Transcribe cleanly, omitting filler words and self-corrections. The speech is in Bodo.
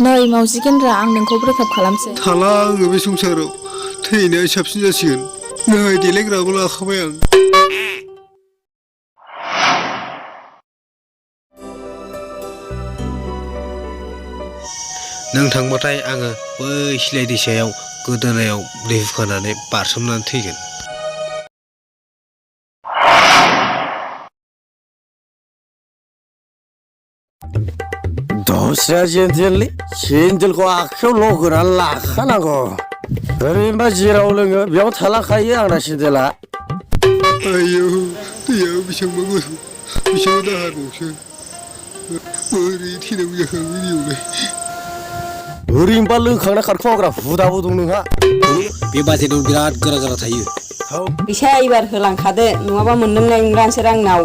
नै मावजि गेन्द्रा आं नोंखौ ब्रेकआप खालामसै थाला आङो बे संसाराव थैनाया साबसिन जासिगोन नै देलायग्राबो लाखाबाय आं नों थांबाथाय आङो बै सिलाय दैसायाव गोदोनायाव दै हुखानानै बारसोमनानै थैगोन दस्रा जेन्टेललै सेन्देलखौ आखायाव ल'गोनानै लाखानांगौ ओरैनोबा जेराव लोङो बेयाव थालांखायो आंना सेन्देला आयौ दैया बेसेबांबा गोथौ बेसेबां दाहारबावसो बोरै थैनांगौ जाखो आं बेयावलाय ओरैनोबा लोंखांना खारखुमाग्रा हुदाबो दं नोंहा बे बाजेटाव बिराद गोरा गोरा थायो फैसाया एबार होलांखादो नङाबा मोनलोंनाय नंलासो आंनाव